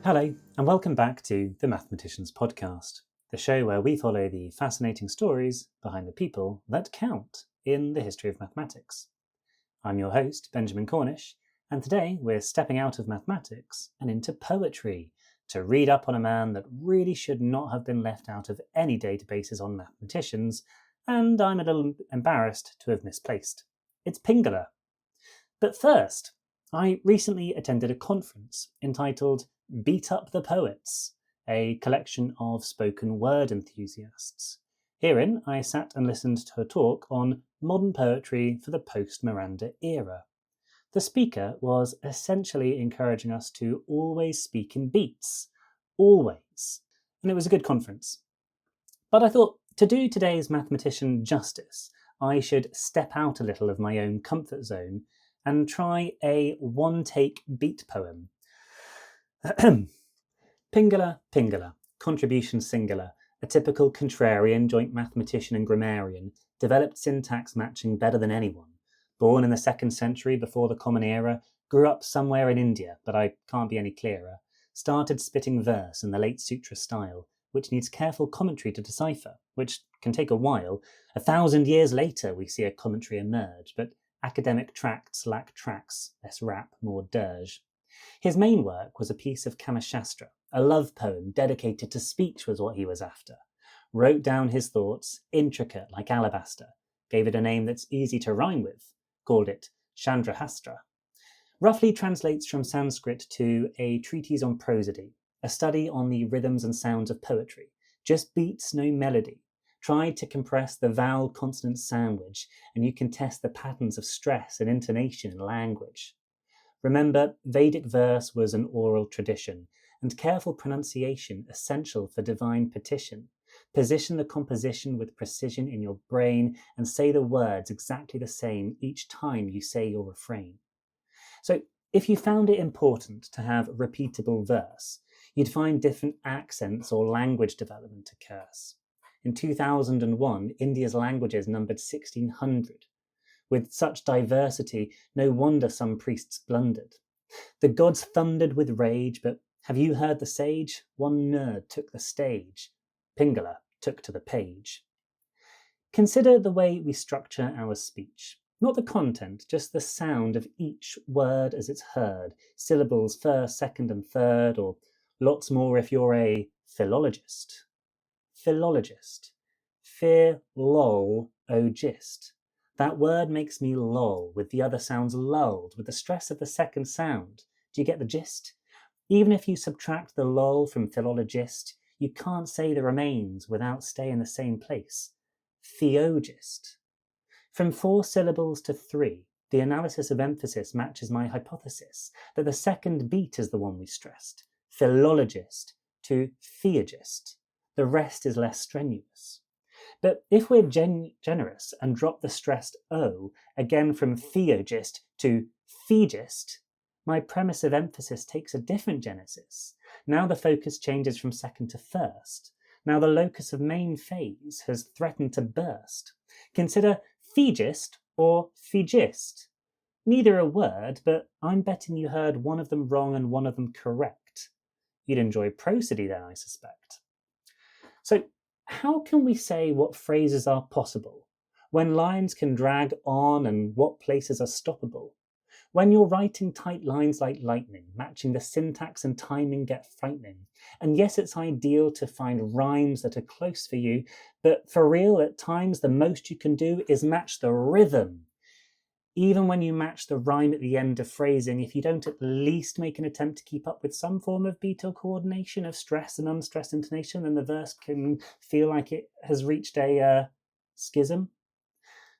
Hello, and welcome back to the Mathematicians Podcast, the show where we follow the fascinating stories behind the people that count in the history of mathematics. I'm your host, Benjamin Cornish, and today we're stepping out of mathematics and into poetry to read up on a man that really should not have been left out of any databases on mathematicians, and I'm a little embarrassed to have misplaced. It's Pingala. But first, I recently attended a conference entitled Beat Up the Poets, a collection of spoken word enthusiasts. Herein, I sat and listened to a talk on modern poetry for the post-Miranda era. The speaker was essentially encouraging us to always speak in beats. Always. And it was a good conference. But I thought, to do today's mathematician justice, I should step out a little of my own comfort zone and try a one-take beat poem. Pingala, Pingala, contribution singular, a typical contrarian, joint mathematician and grammarian, developed syntax matching better than anyone. Born in the 2nd century before the Common Era, grew up somewhere in India, but I can't be any clearer. Started spitting verse in the late sutra style, which needs careful commentary to decipher, which can take a while. 1,000 years later we see a commentary emerge, but academic tracts lack tracks, less rap, more dirge. His main work was a piece of Chandaḥśāstra, a love poem dedicated to speech was what he was after. Wrote down his thoughts, intricate like alabaster, gave it a name that's easy to rhyme with, called it Chandaḥśāstra. Roughly translates from Sanskrit to a treatise on prosody, a study on the rhythms and sounds of poetry, just beats, no melody. Tried to compress the vowel-consonant sandwich, and you can test the patterns of stress and intonation in language. Remember, Vedic verse was an oral tradition, and careful pronunciation essential for divine petition. Position the composition with precision in your brain and say the words exactly the same each time you say your refrain. So, if you found it important to have repeatable verse, you'd find different accents or language development occurs. In 2001, India's languages numbered 1,600. With such diversity, no wonder some priests blundered. The gods thundered with rage, but have you heard the sage? One nerd took the stage. Pingala took to the page. Consider the way we structure our speech. Not the content, just the sound of each word as it's heard. Syllables first, second and third, or lots more if you're a philologist. Philologist. Philologist. That word makes me loll, with the other sounds lulled, with the stress of the second sound. Do you get the gist? Even if you subtract the lull from philologist, you can't say the remains without staying in the same place. Theogist. From 4 syllables to 3, the analysis of emphasis matches my hypothesis that the second beat is the one we stressed. Philologist to theogist. The rest is less strenuous. But if we're generous and drop the stressed O, again from theogist to thegist, my premise of emphasis takes a different genesis. Now the focus changes from second to first. Now the locus of main phase has threatened to burst. Consider thegist or thegist. Neither a word, but I'm betting you heard one of them wrong and one of them correct. You'd enjoy prosody then, I suspect. So, how can we say what phrases are possible, when lines can drag on and what places are stoppable? When you're writing tight lines like lightning, matching the syntax and timing get frightening. And yes, it's ideal to find rhymes that are close for you, but for real, at times the most you can do is match the rhythm. Even when you match the rhyme at the end of phrasing, if you don't at least make an attempt to keep up with some form of beat or coordination of stress and unstressed intonation, then the verse can feel like it has reached a schism.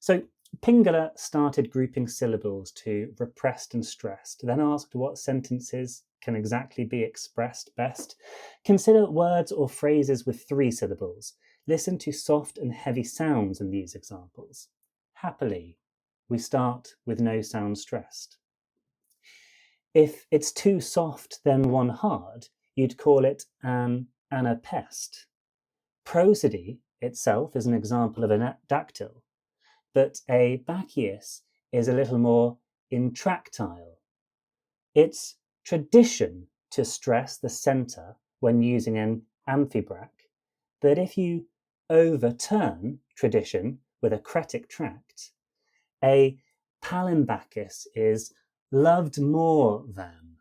So Pingala started grouping syllables to repressed and stressed, then asked what sentences can exactly be expressed best. Consider words or phrases with 3 syllables. Listen to soft and heavy sounds in these examples. Happily, we start with no sound stressed. If it's 2 soft, then 1 hard, you'd call it an anapest. Prosody itself is an example of a dactyl, but a bachius is a little more intractile. It's tradition to stress the centre when using an amphibrach, that if you overturn tradition with a cretic tract, a palimbacus is loved more than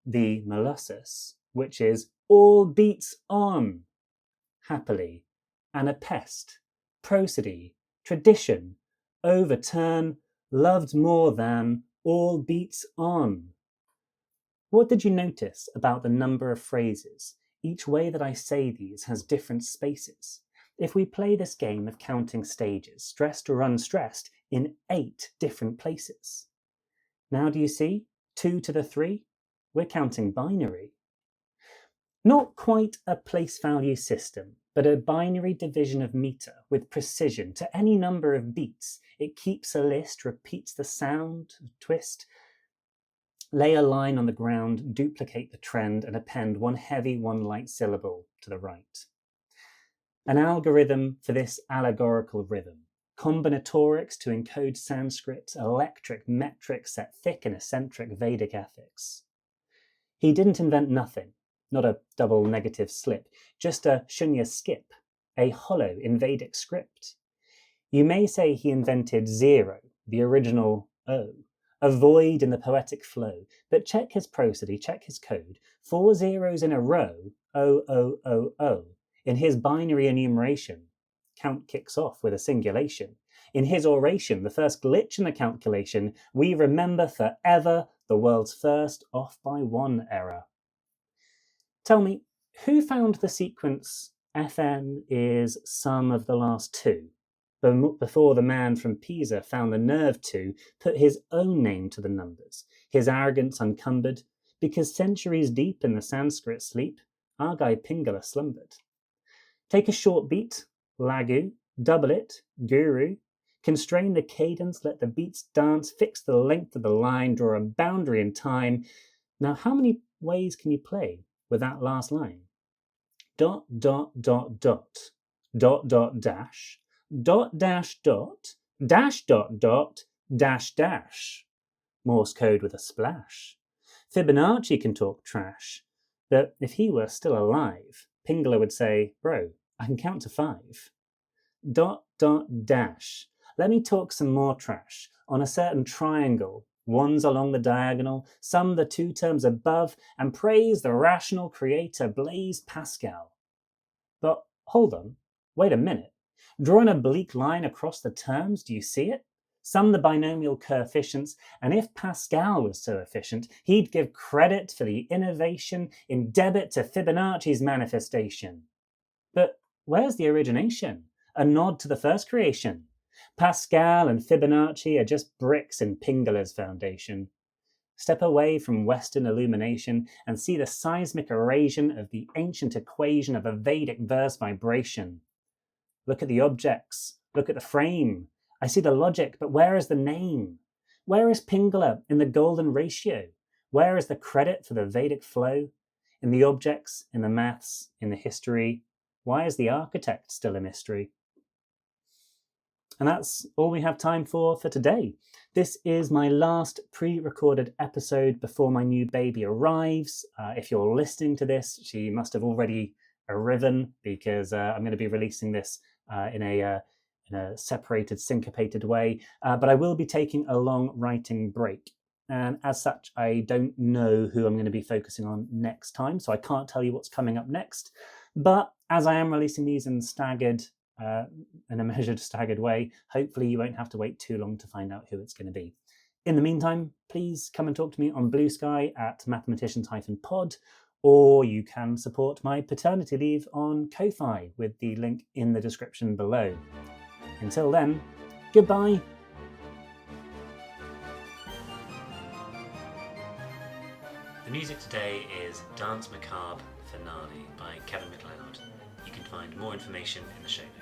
the molossus, which is all beats on, happily, and a pest, prosody, tradition, overturn, loved more than, all beats on. What did you notice about the number of phrases? Each way that I say these has different spaces. If we play this game of counting stages, stressed or unstressed, in 8 different places. Now do you see? 2 to the 3? We're counting binary. Not quite a place value system, but a binary division of meter with precision to any number of beats. It keeps a list, repeats the sound, twist, lay a line on the ground, duplicate the trend, and append one heavy, one light syllable to the right. An algorithm for this allegorical rhythm. Combinatorics to encode Sanskrit, electric, metric, set thick and eccentric Vedic ethics. He didn't invent nothing, not a double negative slip, just a Shunya skip, a hollow in Vedic script. You may say he invented 0, the original O, a void in the poetic flow, but check his prosody, check his code, 4 zeros in a row, O, O, O, O. In his binary enumeration, count kicks off with a singulation. In his oration, the first glitch in the calculation, we remember forever the world's first off by 1 error. Tell me, who found the sequence Fn is sum of the last 2? Before the man from Pisa found the nerve to put his own name to the numbers, his arrogance uncumbered, because centuries deep in the Sanskrit sleep, our guy Pingala slumbered. Take a short beat, lagu, double it, guru, constrain the cadence, let the beats dance, fix the length of the line, draw a boundary in time. Now, how many ways can you play with that last line? Dot, dot, dot, dot, dot, dot, dash, dot, dash, dot, dash, dot, dot, dash, dash. Morse code with a splash. Fibonacci can talk trash, but if he were still alive, Pingala would say, bro, I can count to 5. Dot, dot, dash. Let me talk some more trash. On a certain triangle, one's along the diagonal, sum the 2 terms above, and praise the rational creator Blaise Pascal. But hold on, wait a minute. Draw an oblique line across the terms, do you see it? Sum the binomial coefficients, and if Pascal was so efficient, he'd give credit for the innovation in debit to Fibonacci's manifestation. But where's the origination? A nod to the first creation. Pascal and Fibonacci are just bricks in Pingala's foundation. Step away from Western illumination and see the seismic erosion of the ancient equation of a Vedic verse vibration. Look at the objects, look at the frame. I see the logic, but where is the name? Where is Pingala in the golden ratio? Where is the credit for the Vedic flow? In the objects, in the maths, in the history. Why is the architect still a mystery? And that's all we have time for today. This is my last pre-recorded episode before my new baby arrives. If you're listening to this, she must have already arriven, because I'm going to be releasing this in a separated, syncopated way. But I will be taking a long writing break. And as such, I don't know who I'm going to be focusing on next time, so I can't tell you what's coming up next. But as I am releasing these in in a measured, staggered way, hopefully you won't have to wait too long to find out who it's going to be. In the meantime, please come and talk to me on Blue Sky at mathematicians-pod, or you can support my paternity leave on Ko-Fi with the link in the description below. Until then, goodbye. The music today is Dance Macabre Finale by Kevin MacLeod. You can find more information in the show notes.